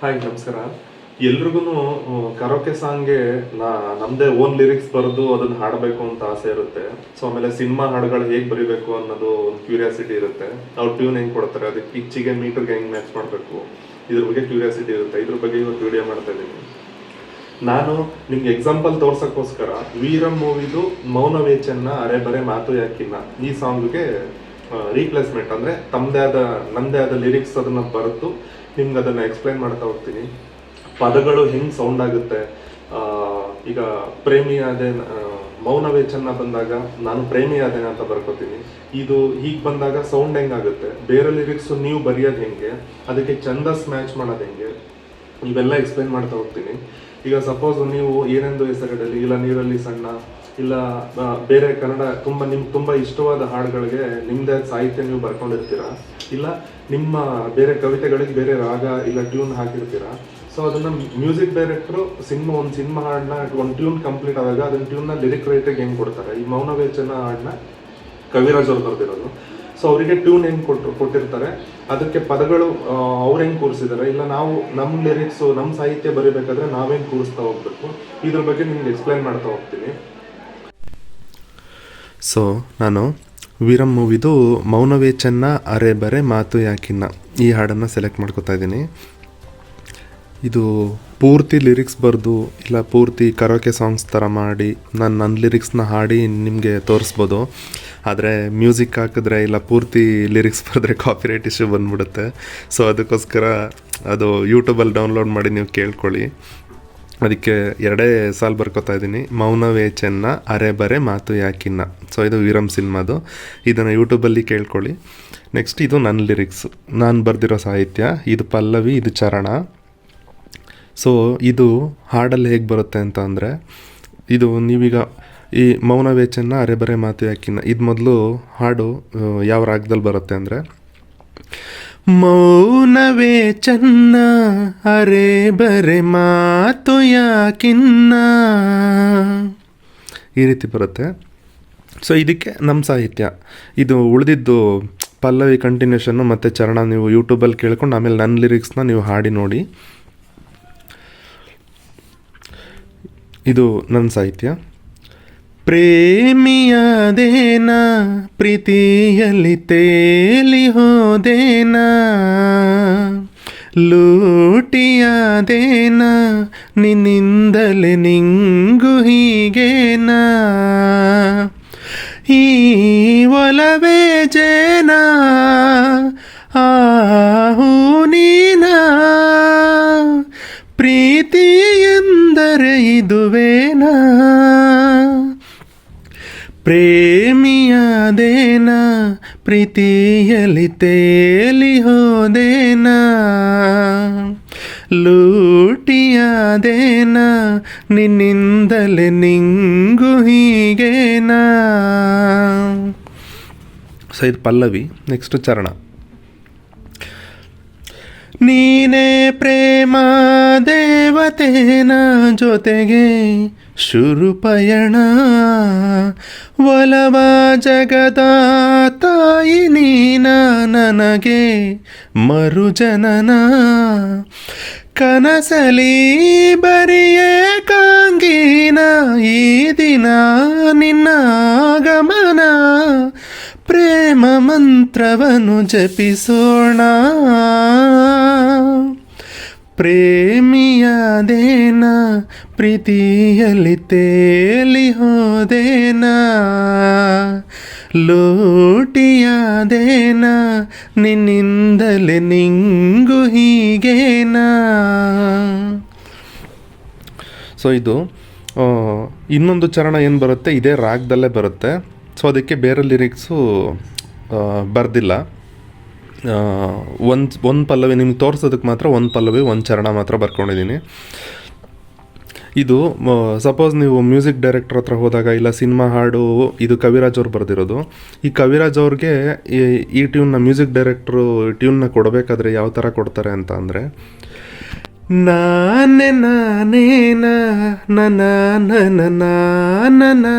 Hi ನಮಸ್ಕಾರ. ಎಲ್ರಿಗೂ karaoke ಸಾಂಗ್ಗೆ ನಮ್ಮದೇ ಓನ್ ಲಿರಿಕ್ಸ್ ಬರೆದು ಅದನ್ನು ಹಾಡಬೇಕು ಅಂತ ಆಸೆ ಇರುತ್ತೆ. ಸೊ ಆಮೇಲೆ ಸಿನಿಮಾ ಹಾಡುಗಳು ಹೇಗೆ ಬರೀಬೇಕು ಅನ್ನೋದು ಒಂದು ಕ್ಯೂರಿಯಾಸಿಟಿ ಇರುತ್ತೆ. ಅವ್ರು ಟ್ಯೂನ್ ಹೆಂಗೆ ಕೊಡ್ತಾರೆ, ಅದಕ್ಕೆ ಪಿಚ್ಚಿಗೆ ಮೀಟರ್ಗೆ ಹೆಂಗೆ ಮ್ಯಾಚ್ ಮಾಡಬೇಕು, ಇದ್ರ ಬಗ್ಗೆ ಕ್ಯೂರಿಯಾಸಿಟಿ ಇರುತ್ತೆ. ಇದ್ರ ಬಗ್ಗೆ ಇವತ್ತು ವಿಡಿಯೋ ಮಾಡ್ತಾ ಇದ್ದೀನಿ. ನಾನು ನಿಮ್ಗೆ ಎಕ್ಸಾಂಪಲ್ ತೋರ್ಸೋಕ್ಕೋಸ್ಕರ ವೀರಂ ಮೂವಿದು ಮೌನವೇ ಚೆನ್ನ ಅರೆ ಬರೆ ಮಾತು ಯಾಕಿನ್ನ ಈ ಸಾಂಗ್ಗೆ ರೀಪ್ಲೇಸ್ಮೆಂಟ್ ಅಂದರೆ ನಮ್ಮದೇ ಆದ ಲಿರಿಕ್ಸ್ ಅದನ್ನು ಬರೆದು ನಿಮ್ಗೆ ಅದನ್ನು ಎಕ್ಸ್ಪ್ಲೈನ್ ಮಾಡ್ತಾ ಹೋಗ್ತೀನಿ. ಪದಗಳು ಹೆಂಗೆ ಸೌಂಡ್ ಆಗುತ್ತೆ. ಈಗ ಪ್ರೇಮಿ ಆದೆ, ಮೌನವೇ ಚೆನ್ನ ಬಂದಾಗ ನಾನು ಪ್ರೇಮಿ ಆದೇನ ಅಂತ ಬರ್ಕೋತೀನಿ. ಇದು ಹೀಗೆ ಬಂದಾಗ ಸೌಂಡ್ ಹೆಂಗಾಗುತ್ತೆ, ಬೇರೆ ಲಿರಿಕ್ಸು ನೀವು ಬರೆಯೋದು ಹೆಂಗೆ, ಅದಕ್ಕೆ ಛಂದಸ್ ಮ್ಯಾಚ್ ಮಾಡೋದು ಹೆಂಗೆ, ಇವೆಲ್ಲ ಎಕ್ಸ್ಪ್ಲೈನ್ ಮಾಡ್ತಾ ಹೋಗ್ತೀನಿ. ಈಗ ಸಪೋಸ್ ನೀವು ಏನೆಂದು ಹೆಸರಿಡಲಿ, ಇಲ್ಲ ನೀರಲ್ಲಿ ಸಣ್ಣ, ಇಲ್ಲ ಬೇರೆ ಕನ್ನಡ ನಿಮ್ಗೆ ತುಂಬ ಇಷ್ಟವಾದ ಹಾಡುಗಳಿಗೆ ನಿಮ್ಮದೇ ಸಾಹಿತ್ಯ ನೀವು ಬರ್ಕೊಂಡಿರ್ತೀರ, ಇಲ್ಲ ನಿಮ್ಮ ಬೇರೆ ಕವಿತೆಗಳಿಗೆ ಬೇರೆ ರಾಗ ಇಲ್ಲ ಟ್ಯೂನ್ ಹಾಕಿರ್ತೀರಾ. ಸೊ ಅದನ್ನು ಮ್ಯೂಸಿಕ್ ಡೈರೆಕ್ಟ್ರು ಒಂದು ಸಿನಿಮಾ ಹಾಡನ್ನ ಒಂದು ಟ್ಯೂನ್ ಕಂಪ್ಲೀಟ್ ಆದಾಗ ಅದನ್ನ ಟ್ಯೂನ್ನ ಲಿರಿಕ್ ರೈಟ್ರಿಗೆ ಹೆಂಗೆ ಕೊಡ್ತಾರೆ. ಈ ಮೌನವೇ ಚೆನ್ನ ಹಾಡನ್ನ ಕವಿರಾಜ್ ಅವ್ರು ಬರ್ದಿರೋದು. ಸೊ ಅವರಿಗೆ ಟ್ಯೂನ್ ಹೆಂಗೆ ಕೊಟ್ಟಿರ್ತಾರೆ, ಅದಕ್ಕೆ ಪದಗಳು ಅವ್ರು ಹೆಂಗೆ ಕೂರಿಸಿದ್ದಾರೆ, ಇಲ್ಲ ನಾವು ನಮ್ಮ ಲಿರಿಕ್ಸು ನಮ್ಮ ಸಾಹಿತ್ಯ ಬರೀಬೇಕಾದ್ರೆ ನಾವೇನು ಕೂರಿಸ್ತಾ ಹೋಗ್ಬೇಕು, ಇದ್ರ ಬಗ್ಗೆ ನಿಮ್ಗೆ ಎಕ್ಸ್ಪ್ಲೈನ್ ಮಾಡ್ತಾ ಹೋಗ್ತೀನಿ. ಸೊ ನಾನು ವೀರಂ ಮೂವಿದು ಮೌನವೇ ಚೆನ್ನ ಅರೆ ಬರೆ ಮಾತು ಯಾಕಿನ್ನ ಈ ಹಾಡನ್ನು ಸೆಲೆಕ್ಟ್ ಮಾಡ್ಕೊತಾ ಇದ್ದೀನಿ. ಇದು ಪೂರ್ತಿ ಲಿರಿಕ್ಸ್ ಬರೆದು ಇಲ್ಲ ಪೂರ್ತಿ ಕರೋಕೆ ಸಾಂಗ್ಸ್ ಥರ ಮಾಡಿ ನನ್ನ ಲಿರಿಕ್ಸ್ನ ಹಾಡಿ ನಿಮಗೆ ತೋರಿಸ್ಬೋದು. ಆದರೆ ಮ್ಯೂಸಿಕ್ ಹಾಕಿದ್ರೆ ಇಲ್ಲ ಪೂರ್ತಿ ಲಿರಿಕ್ಸ್ ಬರೆದ್ರೆ ಕಾಪಿರೈಟ್ ಇಶ್ಯೂ ಬಂದ್ಬಿಡುತ್ತೆ. ಸೊ ಅದಕ್ಕೋಸ್ಕರ ಅದು ಯೂಟ್ಯೂಬಲ್ಲಿ ಡೌನ್ಲೋಡ್ ಮಾಡಿ ನೀವು ಕೇಳ್ಕೊಳ್ಳಿ. ಅದಕ್ಕೆ ಎರಡೇ ಸಾಲು ಬರ್ಕೋತಾ ಇದ್ದೀನಿ, ಮೌನವೇ ಚೆನ್ನ ಅರೆ ಬರೆ ಮಾತು ಯಾಕಿನ್ನ. ಸೊ ಇದು ವೀರಂ ಸಿನಿಮಾದು, ಇದನ್ನು ಯೂಟ್ಯೂಬಲ್ಲಿ ಕೇಳ್ಕೊಳ್ಳಿ. ನೆಕ್ಸ್ಟ್ ಇದು ನನ್ನ ಲಿರಿಕ್ಸು, ನಾನು ಬರೆದಿರೋ ಸಾಹಿತ್ಯ. ಇದು ಪಲ್ಲವಿ, ಇದು ಚರಣ. ಸೊ ಇದು ಹಾಡಲ್ಲಿ ಹೇಗೆ ಬರುತ್ತೆ ಅಂತ ಅಂದರೆ, ಇದು ನೀವೀಗ ಈ ಮೌನವೇ ಚೆನ್ನ ಅರೆ ಬರೆ ಮಾತು ಯಾಕಿನ್ನ ಇದು ಮೊದಲು ಹಾಡು ಯಾವ ರಾಗದಲ್ಲಿ ಬರುತ್ತೆ ಅಂದರೆ, ಮೌನವೇ ಚೆನ್ನ ಅರೆ ಬರೆ ಮಾತು ಯಾಕಿನ್ನ ಈ ರೀತಿ ಬರುತ್ತೆ. ಸೊ ಇದಕ್ಕೆ ನಮ್ಮ ಸಾಹಿತ್ಯ. ಇದು ಉಳಿದಿದ್ದು ಪಲ್ಲವಿ ಕಂಟಿನ್ಯೂಷನ್ನು ಮತ್ತು ಚರಣ ನೀವು ಯೂಟ್ಯೂಬಲ್ಲಿ ಕೇಳ್ಕೊಂಡು ಆಮೇಲೆ ನನ್ನ ಲಿರಿಕ್ಸ್ನ ನೀವು ಹಾಡಿ ನೋಡಿ. ಇದು ನನ್ನ ಸಾಹಿತ್ಯ. ಪ್ರೇಮಿಯಾದೇನ ಪ್ರೀತಿಯಲ್ಲಿ ತೇಲಿ ಹೋದೇನ, ಲೂಟಿಯಾದೇನ ನಿನ್ನಿಂದಲೇ ನಿಂಗು ಹೀಗೇನ, ಈ ಒಲವೇ ಜೇನ ಆಹೂ ನೀನ, ಪ್ರೀತಿ ಎಂದರೆ ಇದುವೇನ, ಪ್ರೇಮಿಯಾದೇನ ಪ್ರೀತಿಯಲ್ಲಿ ತೇಲಿ ಹೋದೇನ, ಲೂಟಿಯಾದೇನ ನಿನ್ನಿಂದಲೇ ನಿಂಗು ಹೀಗೇನ. ಸೊ ಇದು ಪಲ್ಲವಿ. ನೆಕ್ಸ್ಟ್ ಚರಣ. ನೀನೇ ಪ್ರೇಮ ದೇವತೇನ ಜೊತೆಗೆ ಶುರು ಪಯಣ, ಒಲವ ಜಗದ ತಾಯಿ ನೀನ ನನಗೆ ಮರುಜನನ, ಕನಸಲಿ ಬರಿಯೇ ಕಾಂಗೀನ ಈ ದಿನ ನಿನ್ನ ಆಗಮನ, ಪ್ರೇಮ ಮಂತ್ರವನ್ನು ಜಪಿಸೋಣ, ಪ್ರೇಮಿಯಾದೇನ ಪ್ರೀತಿಯಲ್ಲಿ ತೇಲಿ ಹೋದೇನ, ಲೂಟಿಯಾದೇನ ನಿನ್ನಿಂದಲೇ ನಿಂಗು ಹೀಗೇನ. ಸೊ ಇದು ಇನ್ನೊಂದು ಚರಣ ಏನು ಬರುತ್ತೆ, ಇದೇ ರಾಗದಲ್ಲೇ ಬರುತ್ತೆ. ಸೊ ಅದಕ್ಕೆ ಬೇರೆ ಲಿರಿಕ್ಸು ಬರ್ದಿಲ್ಲ. ಒಂದು ಪಲ್ಲವಿ ನಿಮ್ಗೆ ತೋರಿಸೋದಕ್ಕೆ ಮಾತ್ರ ಒಂದು ಪಲ್ಲವಿ ಒಂದು ಚರಣ ಮಾತ್ರ ಬರ್ಕೊಂಡಿದ್ದೀನಿ. ಇದು ಸಪೋಸ್ ನೀವು ಮ್ಯೂಸಿಕ್ ಡೈರೆಕ್ಟರ್ ಹತ್ರ ಹೋದಾಗ ಇಲ್ಲ ಸಿನಿಮಾ ಹಾಡು ಇದು ಕವಿರಾಜ್ ಅವ್ರು ಬರೆದಿರೋದು. ಈ ಕವಿರಾಜ್ ಅವ್ರಿಗೆ ಈ ಟ್ಯೂನ್ನ ಮ್ಯೂಸಿಕ್ ಡೈರೆಕ್ಟ್ರು ಟ್ಯೂನ್ನ ಕೊಡಬೇಕಾದ್ರೆ ಯಾವ ಥರ ಕೊಡ್ತಾರೆ ಅಂತ ಅಂದರೆ, ನಾನೇ ನಾನೇನ ನನ ನನ ನಾನ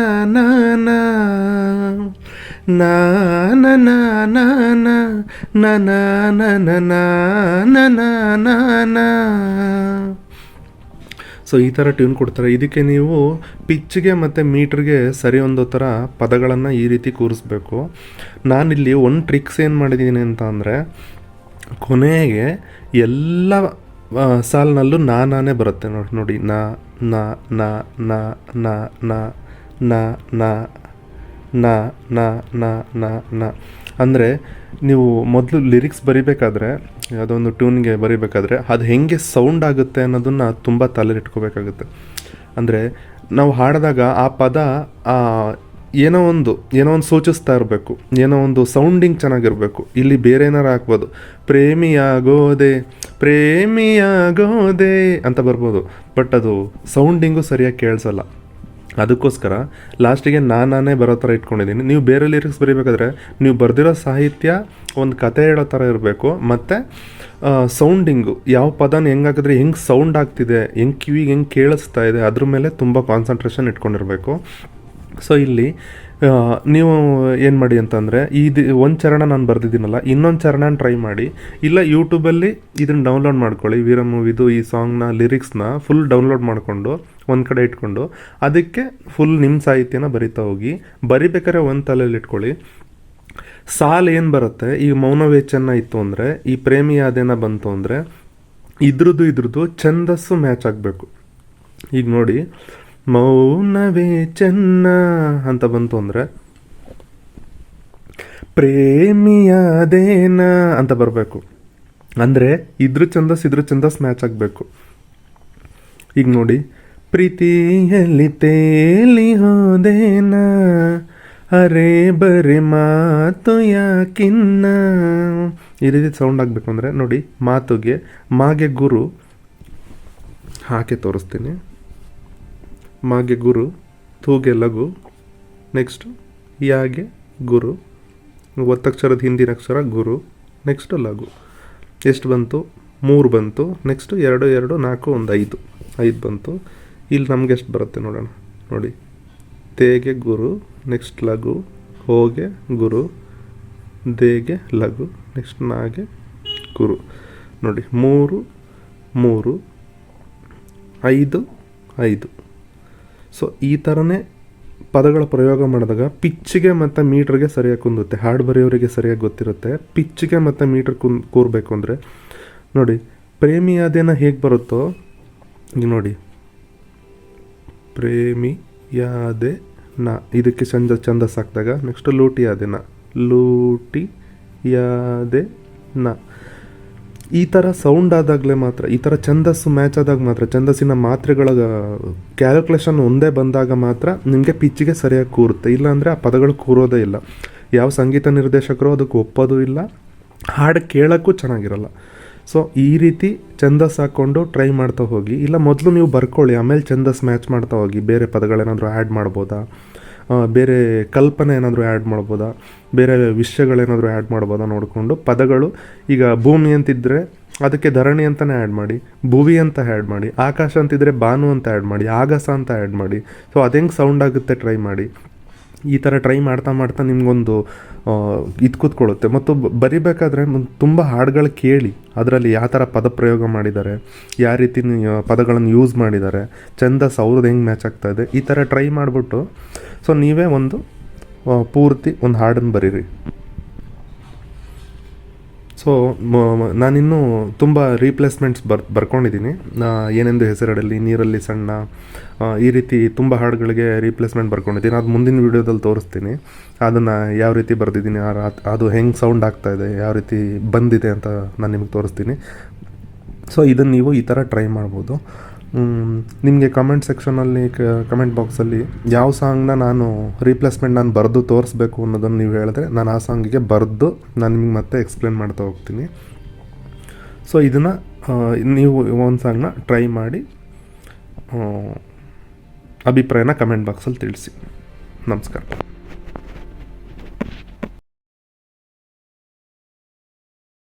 ನಾನ ನಾ ನ ನ ನ ನ ನ ನ ನ ನ ನ ನ ನ ನ. ಸೊ ಈ ಥರ ಟ್ಯೂನ್ ಕೊಡ್ತಾರೆ. ಇದಕ್ಕೆ ನೀವು ಪಿಚ್ಗೆ ಮತ್ತು ಮೀಟ್ರಿಗೆ ಸರಿ ಹೊಂದೋ ಥರ ಪದಗಳನ್ನು ಈ ರೀತಿ ಕೂರಿಸ್ಬೇಕು. ನಾನಿಲ್ಲಿ ಒಂದು ಟ್ರಿಕ್ಸ್ ಏನು ಮಾಡಿದ್ದೀನಿ ಅಂತ ಅಂದರೆ, ಕೊನೆಗೆ ಎಲ್ಲ ಸಾಲಿನಲ್ಲೂ ನಾನೇ ಬರುತ್ತೆ ನೋಡಿ. ನ ನ ನ ನ ನ ನ ನ ನ ನ ನ ನ ನ ನ ಅಂದರೆ ನೀವು ಮೊದಲು ಲಿರಿಕ್ಸ್ ಬರಿಬೇಕಾದ್ರೆ, ಅದೊಂದು ಟ್ಯೂನ್ಗೆ ಬರಿಬೇಕಾದ್ರೆ ಅದು ಹೆಂಗೆ ಸೌಂಡ್ ಆಗುತ್ತೆ ಅನ್ನೋದನ್ನು ತುಂಬ ತಲೆಲಿಟ್ಕೋಬೇಕಾಗುತ್ತೆ. ಅಂದರೆ ನಾವು ಹಾಡಿದಾಗ ಆ ಪದ ಏನೋ ಒಂದು ಸೂಚಿಸ್ತಾ ಇರಬೇಕು, ಏನೋ ಒಂದು ಸೌಂಡಿಂಗ್ ಚೆನ್ನಾಗಿರಬೇಕು. ಇಲ್ಲಿ ಬೇರೆ ಏನಾರು ಹಾಕ್ಬೋದು, ಪ್ರೇಮಿಯಾಗೋದೆ ಅಂತ ಬರ್ಬೋದು, ಬಟ್ ಅದು ಸೌಂಡಿಂಗು ಸರಿಯಾಗಿ ಕೇಳಿಸಲ್ಲ. ಅದಕ್ಕೋಸ್ಕರ ಲಾಸ್ಟಿಗೆ ನಾನೇ ಬರೋ ಥರ ಇಟ್ಕೊಂಡಿದ್ದೀನಿ. ನೀವು ಬೇರೆ ಲಿರಿಕ್ಸ್ ಬರೀಬೇಕಾದ್ರೆ ನೀವು ಬರೆದಿರೋ ಸಾಹಿತ್ಯ ಒಂದು ಕತೆ ಹೇಳೋ ಥರ ಇರಬೇಕು, ಮತ್ತು ಸೌಂಡಿಂಗು ಯಾವ ಪದನ ಹೆಂಗೆ ಹಾಕಿದ್ರೆ ಹೆಂಗೆ ಸೌಂಡ್ ಆಗ್ತಿದೆ, ಹೆಂಗೆ ಕಿವಿಗೆ ಹೆಂಗೆ ಕೇಳಿಸ್ತಾ ಇದೆ, ಅದ್ರ ಮೇಲೆ ತುಂಬ ಕಾನ್ಸಂಟ್ರೇಷನ್ ಇಟ್ಕೊಂಡಿರಬೇಕು. ಸೊ ಇಲ್ಲಿ ನೀವು ಏನು ಮಾಡಿ ಅಂತಂದರೆ, ಒಂದು ಚರಣ ನಾನು ಬರೆದಿದ್ದೀನಲ್ಲ, ಇನ್ನೊಂದು ಚರಣ ಟ್ರೈ ಮಾಡಿ, ಇಲ್ಲ ಯೂಟ್ಯೂಬಲ್ಲಿ ಇದನ್ನು ಡೌನ್ಲೋಡ್ ಮಾಡ್ಕೊಳ್ಳಿ. ವೀರ ಮೂವಿದು ಈ ಸಾಂಗ್ನ ಲಿರಿಕ್ಸ್ನ ಫುಲ್ ಡೌನ್ಲೋಡ್ ಮಾಡಿಕೊಂಡು ಒಂದು ಕಡೆ ಇಟ್ಕೊಂಡು ಅದಕ್ಕೆ ಫುಲ್ ನಿಮ್ಮ ಸಾಹಿತ್ಯನ ಬರಿತಾ ಹೋಗಿ. ಬರಿಬೇಕಾದ್ರೆ ಒಂದು ತಲೆಯಲ್ಲಿ ಇಟ್ಕೊಳ್ಳಿ, ಸಾಲು ಏನು ಬರುತ್ತೆ, ಈಗ ಮೌನವೇ ಚೆನ್ನ ಇತ್ತು ಅಂದರೆ, ಈ ಪ್ರೇಮಿಯಾದೇನ ಬಂತು ಅಂದರೆ, ಇದ್ರದ್ದು ಛಂದಸ್ಸು ಮ್ಯಾಚ್ ಆಗಬೇಕು. ಈಗ ನೋಡಿ, ಮೌನವೇ ಚೆನ್ನ ಅಂತ ಬಂತು ಅಂದರೆ ಪ್ರೇಮಿಯಾದೇನ ಅಂತ ಬರಬೇಕು. ಅಂದರೆ ಇದ್ರ ಛಂದಸ್ ಮ್ಯಾಚ್ ಆಗಬೇಕು. ಈಗ ನೋಡಿ, ಪ್ರೀತಿಯಲ್ಲಿ ತೇಲಿ ಹೋದೇನ, ಅರೆ ಬರೆ ಮಾತು ಯಾಕಿನ್ನ, ಈ ರೀತಿ ಸೌಂಡ್ ಆಗಬೇಕು. ಅಂದರೆ ನೋಡಿ, ಮಾತುಗೆ ಮಾಗೆ ಗುರು ಹಾಕಿ ತೋರಿಸ್ತೀನಿ. ಮಾಗೆ ಗುರು, ತೂಗೆ ಲಘು, ನೆಕ್ಸ್ಟು ಯಾಗೆ ಗುರು, ಒತ್ತಕ್ಷರದ ಹಿಂದಿನ ಅಕ್ಷರ ಗುರು, ನೆಕ್ಸ್ಟು ಲಘು. ಎಷ್ಟು ಬಂತು? 3 ಬಂತು. ನೆಕ್ಸ್ಟು 2 2 4 1 5 ಬಂತು. ಇಲ್ಲಿ ನಮ್ಗೆ ಎಷ್ಟು ಬರುತ್ತೆ ನೋಡೋಣ. ನೋಡಿ, ತೇಗೆ ಗುರು, ನೆಕ್ಸ್ಟ್ ಲಘು, ಹೋಗೆ ಗುರು, ದೇಗೆ ಲಘು, ನೆಕ್ಸ್ಟ್ ನಾಗೆ ಗುರು. ನೋಡಿ, 3 3 5 5. ಸೊ ಈ ಥರನೇ ಪದಗಳ ಪ್ರಯೋಗ ಮಾಡಿದಾಗ ಪಿಚ್ಗೆ ಮತ್ತು ಮೀಟ್ರಿಗೆ ಸರಿಯಾಗಿ ಕುಂದುತ್ತೆ. ಹಾಡು ಬರೆಯೋರಿಗೆ ಸರಿಯಾಗಿ ಗೊತ್ತಿರುತ್ತೆ. ಪಿಚ್ಗೆ ಮತ್ತು ಮೀಟ್ರ್ ಕೂರಬೇಕು ಅಂದರೆ ನೋಡಿ, ಪ್ರೇಮಿಯಾದೇನ ಹೇಗೆ ಬರುತ್ತೋ ಈಗ ನೋಡಿ, ಪ್ರೇಮಿಯಾದೆ ನ, ಇದಕ್ಕೆ ಛಂದಸ್ ಹಾಕಿದಾಗ ನೆಕ್ಸ್ಟ್ ಲೂಟಿಯಾದೇನ, ಲೂಟಿಯಾದೆ ನ. ಈ ಥರ ಸೌಂಡ್ ಆದಾಗಲೇ ಮಾತ್ರ, ಈ ಥರ ಛಂದಸ್ಸು ಮ್ಯಾಚ್ ಆದಾಗ ಮಾತ್ರ, ಛಂದಸ್ಸಿನ ಮಾತ್ರೆಗಳ ಕ್ಯಾಲ್ಕುಲೇಷನ್ ಒಂದೇ ಬಂದಾಗ ಮಾತ್ರ ನಿಮಗೆ ಪಿಚ್ಚಿಗೆ ಸರಿಯಾಗಿ ಕೂರುತ್ತೆ. ಇಲ್ಲಾಂದರೆ ಆ ಪದಗಳು ಕೂರೋದೇ ಇಲ್ಲ. ಯಾವ ಸಂಗೀತ ನಿರ್ದೇಶಕರು ಅದಕ್ಕೆ ಒಪ್ಪೋದು ಇಲ್ಲ, ಹಾಡು ಕೇಳೋಕ್ಕೂ ಚೆನ್ನಾಗಿರಲ್ಲ. ಸೊ ಈ ರೀತಿ ಛಂದಸ್ ಹಾಕ್ಕೊಂಡು ಟ್ರೈ ಮಾಡ್ತಾ ಹೋಗಿ. ಇಲ್ಲ ಮೊದಲು ನೀವು ಬರ್ಕೊಳ್ಳಿ, ಆಮೇಲೆ ಛಂದಸ್ ಮ್ಯಾಚ್ ಮಾಡ್ತಾ ಹೋಗಿ. ಬೇರೆ ಪದಗಳೇನಾದರೂ ಆ್ಯಡ್ ಮಾಡ್ಬೋದಾ, ಬೇರೆ ಕಲ್ಪನೆ ಏನಾದರೂ ಆ್ಯಡ್ ಮಾಡ್ಬೋದಾ, ಬೇರೆ ವಿಷಯಗಳೇನಾದರೂ ಆ್ಯಡ್ ಮಾಡ್ಬೋದಾ ನೋಡಿಕೊಂಡು ಪದಗಳು. ಈಗ ಭೂಮಿ ಅಂತಿದ್ದರೆ ಅದಕ್ಕೆ ಧರಣಿ ಅಂತಲೇ ಆ್ಯಡ್ ಮಾಡಿ, ಭುವಿ ಅಂತ ಆ್ಯಡ್ ಮಾಡಿ, ಆಕಾಶ ಅಂತಿದ್ರೆ ಭಾನು ಅಂತ ಆ್ಯಡ್ ಮಾಡಿ, ಆಗಸ ಅಂತ ಆ್ಯಡ್ ಮಾಡಿ. ಸೊ ಅದು ಹೆಂಗೆ ಸೌಂಡ್ ಆಗುತ್ತೆ ಟ್ರೈ ಮಾಡಿ. ಈ ಥರ ಟ್ರೈ ಮಾಡ್ತಾ ನಿಮಗೊಂದು ಇದು ಕೂತ್ಕೊಳ್ಳುತ್ತೆ. ಮತ್ತು ಬರಿಬೇಕಾದ್ರೆ ತುಂಬ ಹಾಡುಗಳು ಕೇಳಿ, ಅದರಲ್ಲಿ ಯಾವ ಥರ ಪದ ಪ್ರಯೋಗ ಮಾಡಿದ್ದಾರೆ, ಯಾವ ರೀತಿ ಪದಗಳನ್ನು ಯೂಸ್ ಮಾಡಿದ್ದಾರೆ, ಛಂದಸ್ ಅವ್ರದ್ದು ಹೆಂಗೆ ಮ್ಯಾಚ್ ಆಗ್ತಾಯಿದೆ, ಈ ಥರ ಟ್ರೈ ಮಾಡಿಬಿಟ್ಟು ಸೊ ನೀವೇ ಒಂದು ಪೂರ್ತಿ ಒಂದು ಹಾಡನ್ನು ಬರೀರಿ. ಸೊ ನಾನಿನ್ನೂ ತುಂಬ ರೀಪ್ಲೇಸ್ಮೆಂಟ್ಸ್ ಬರ್ಕೊಂಡಿದ್ದೀನಿ. ಏನೆಂದು ಹೆಸರಡಲಿ, ನೀರಲ್ಲಿ ಸಣ್ಣ, ಈ ರೀತಿ ತುಂಬ ಹಾಡುಗಳಿಗೆ ರೀಪ್ಲೇಸ್ಮೆಂಟ್ ಬರ್ಕೊಂಡಿದ್ದೀನಿ. ಅದು ಮುಂದಿನ ವೀಡಿಯೋದಲ್ಲಿ ತೋರಿಸ್ತೀನಿ. ಅದನ್ನು ಯಾವ ರೀತಿ ಬರೆದಿದ್ದೀನಿ, ಅದು ಹೆಂಗೆ ಸೌಂಡ್ ಆಗ್ತಾಯಿದೆ, ಯಾವ ರೀತಿ ಬಂದಿದೆ ಅಂತ ನಾನು ನಿಮಗೆ ತೋರಿಸ್ತೀನಿ. ಸೊ ಇದನ್ನು ನೀವು ಈ ಥರ ಟ್ರೈ ಮಾಡ್ಬೋದು. ನಿಮಗೆ ಕಮೆಂಟ್ ಸೆಕ್ಷನಲ್ಲಿ ಕಮೆಂಟ್ ಬಾಕ್ಸಲ್ಲಿ ಯಾವ ಸಾಂಗ್ನ ನಾನು ರೀಪ್ಲೇಸ್ಮೆಂಟ್ ನಾನು ಬರೆದು ತೋರಿಸ್ಬೇಕು ಅನ್ನೋದನ್ನು ನೀವು ಹೇಳಿದ್ರೆ ನಾನು ಆ ಸಾಂಗಿಗೆ ಬರೆದು ನಾನು ನಿಮಗೆ ಮತ್ತೆ ಎಕ್ಸ್ಪ್ಲೇನ್ ಮಾಡ್ತಾ ಹೋಗ್ತೀನಿ. ಸೊ ಇದನ್ನು ನೀವು ಒಂದು ಸಾಂಗ್ನ ಟ್ರೈ ಮಾಡಿ ಅಭಿಪ್ರಾಯನ ಕಮೆಂಟ್ ಬಾಕ್ಸಲ್ಲಿ ತಿಳಿಸಿ. ನಮಸ್ಕಾರ.